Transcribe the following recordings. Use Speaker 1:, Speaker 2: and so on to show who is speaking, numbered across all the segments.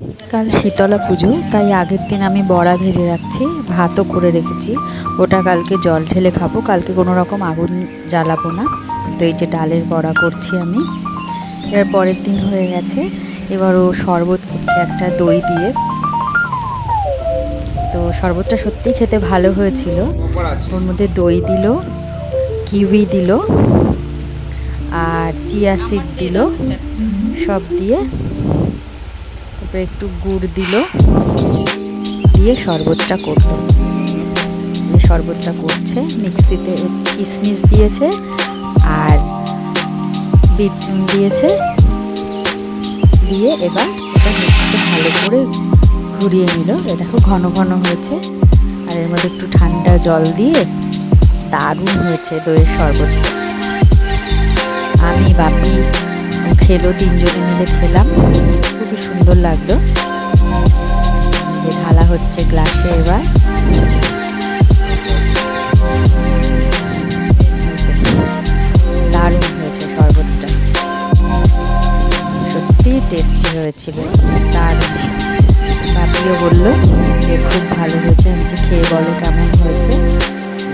Speaker 1: কাল শীতলা পুজো, তাই আগের দিন আমি বড়া ভেজে রাখছি, ভাতও করে রেখেছি। ওটা কালকে জল ঢেলে খাবো। কালকে কোনো রকম আগুন জ্বালাবো না। তো এই যে ডালের বড়া করছি আমি। এবার পরের দিন হয়ে গেছে, এবার ও শরবত করছে একটা দই দিয়ে। তো শরবতটা সত্যিই খেতে ভালো হয়েছিল। ওর মধ্যে দই দিল, কিউই দিল, আর চিয়া সিড দিল, সব দিয়ে তারপরে একটু গুড় দিল, দিয়ে শরবতটা করলো। শরবতটা করছে, মিক্সিতে কিশমিশ দিয়েছে আর বিট নুন দিয়েছে, দিয়ে এবার এটা মিক্সিতে ভালো করে ঘুরিয়ে নিল। এ দেখো ঘন ঘন হয়েছে, আর এর মধ্যে একটু ঠান্ডা জল দিয়ে দারুণ হয়েছে দইয়ের শরবতটা। আমি বাপি খেলো, তিনজনে মিলে খেলাম, খুবই সুন্দর লাগলো। যে ঢালা হচ্ছে গ্লাসে এবার। দারুণ হয়েছে শরবতটা, সত্যি টেস্টি হয়েছিল। দারুণ। বাপিও বললো যে খুব ভালো হয়েছে। আমি যে খেয়ে বলো কেমন হয়েছে,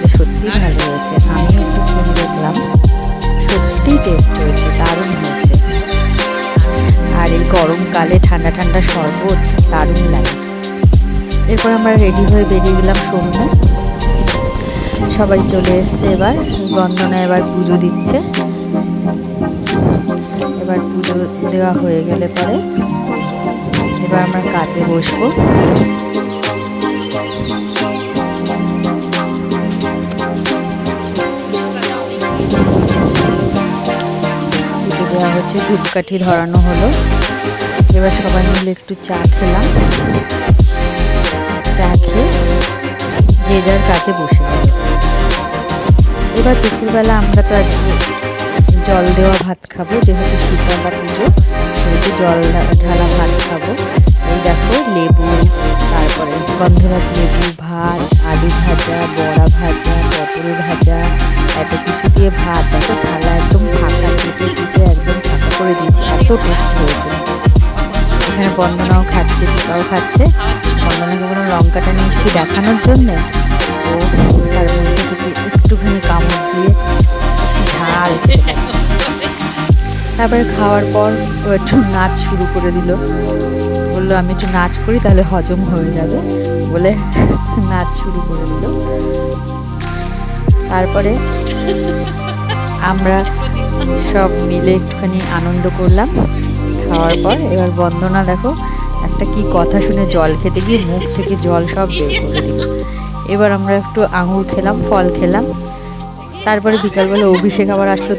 Speaker 1: যে সত্যি ভালো হয়েছে। আমিও একটু খেয়ে দেখলাম, সত্যি টেস্ট হয়েছে, দারুণ হয়েছে। আর এই গরমকালে ঠান্ডা ঠান্ডা শরবত দারুণ লাগে। এরপর আমরা রেডি হয়ে বেরিয়ে গেলাম শোরুমে। সবাই চলে এসছে। এবার বন্দনা এবার পুজো দিচ্ছে। এবার পুজো দেওয়া হয়ে গেলে পরে এবার আমরা কাজে বসবো। পুজো দেওয়া হচ্ছে, ধূপকাঠি ধরানো হলো। এবার সবাই মিলে একটু চা খেলাম। চা খেয়ে যে যার কাজে বসে গেল। এবার দুপুরবেলা আমরা তো আজকে জল দেওয়া ভাত খাবো, যেহেতু শীতলা পুজো, সেহেতু জল ঢালা ভাত খাবো। এই দেখো লেবু, তারপরে গন্ধরাজ লেবু, ভাত, আলু ভাজা, বড়া ভাজা, পটল ভাজা, এত কিছু দিয়ে ভাত। দেখো থালা একদম ফাঁকা, কেটে কেটে একদম ফাঁকা করে দিয়েছি, এত টেস্ট হয়েছে। এখানে বন্দনাও খাচ্ছে, পিকাও খাচ্ছে। বন্দনাকে কোনো লঙ্কাটা নিয়েছি দেখানোর জন্যে, ও তার মধ্যে থেকে একটুখানি কামড় দিয়ে ঝাল খেতে পাচ্ছে। তারপরে খাওয়ার পর ও একটু নাচ শুরু করে দিল। বললো আমি একটু নাচ করি, তাহলে হজম হয়ে যাবে বলে নাচ শুরু করে দিল। তারপরে আমরা সব মিলে একটুখানি আনন্দ করলাম খাওয়ার পর। এবার বন্দনা দেখো একটা কি কথা শুনে জল খেতে গিয়ে মুখ থেকে জল সব বের করে দিল। এবার আমরা একটু আঙুর খেলাম, ফল খেলাম। তারপরে বিকালবেলা অভিষেক আবার আসলো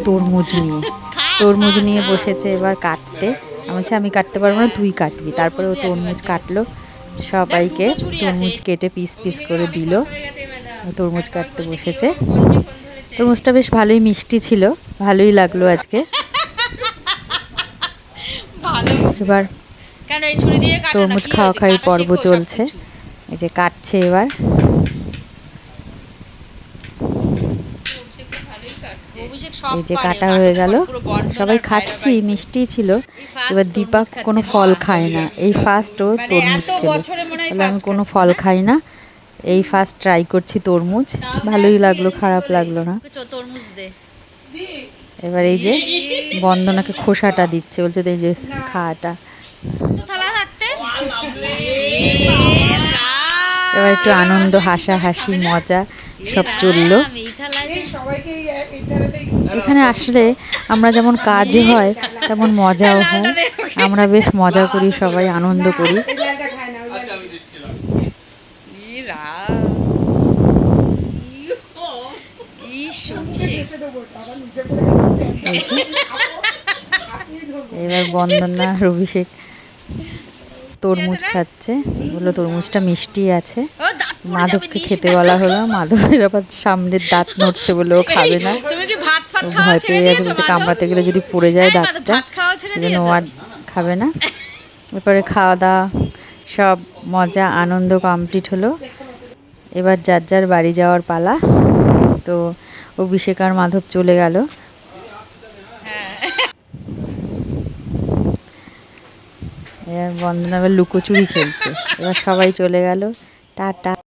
Speaker 1: তরমুজ নিয়ে বসেছে এবার কাটতে। আমি বলছি আমি কাটতে পারবো না, তুই কাটবি। তারপরে ও তরমুজ কাটলো, সবাইকে তরমুজ কেটে পিস পিস করে দিল। তরমুজ কাটতে বসেছে। তরমুজটা বেশ ভালোই মিষ্টি ছিল, ভালোই লাগলো আজকে। এবার তরমুজ খাওয়া খাওয়াই পর্ব চলছে। এই যে কাটছে এবার। এই যে কাটা হয়ে গেল, সবাই খাচ্ছি, মিষ্টি ছিল। এবার দীপা কোনো ফল খায় না, এই ফার্স্ট ও তরমুজ খেলো। তাহলে আমি কোনো ফল খাই না, এই ফার্স্ট ট্রাই করছি তরমুজ, ভালোই লাগলো, খারাপ লাগলো না। এবার এই যে বন্দনাকে খোসাটা দিচ্ছে, বলছে এই যে খাওয়াটা। এবার একটু আনন্দ, হাসাহাসি, মজা সব চললো। এখানে আসলে আমরা যেমন কাজ হয় তেমন মজাও হয়। আমরা বেশ মজা করি, সবাই আনন্দ করি। এবার বন্দনা আর অভিষেক তরমুজ খাচ্ছে, বললো তরমুজটা মিষ্টি আছে। মাধবকে খেতে বলা হলো, মাধবের আবার সামনের দাঁত নড়ছে বলে ও খাবে না, ভয় পেয়ে গেছে, বলছে কামড়াতে গেলে যদি পড়ে যায় দাঁতটা, সেজন্য ও আর খাবে না। এরপরে খাওয়া দাওয়া সব মজা আনন্দ কমপ্লিট হলো। এবার যার যার বাড়ি যাওয়ার পালা। তো অভিষেক আর মাধব চলে গেল। এবার বন্দনা এবার লুকোচুরি খেলছে। এবার সবাই চলে গেল, টাটা।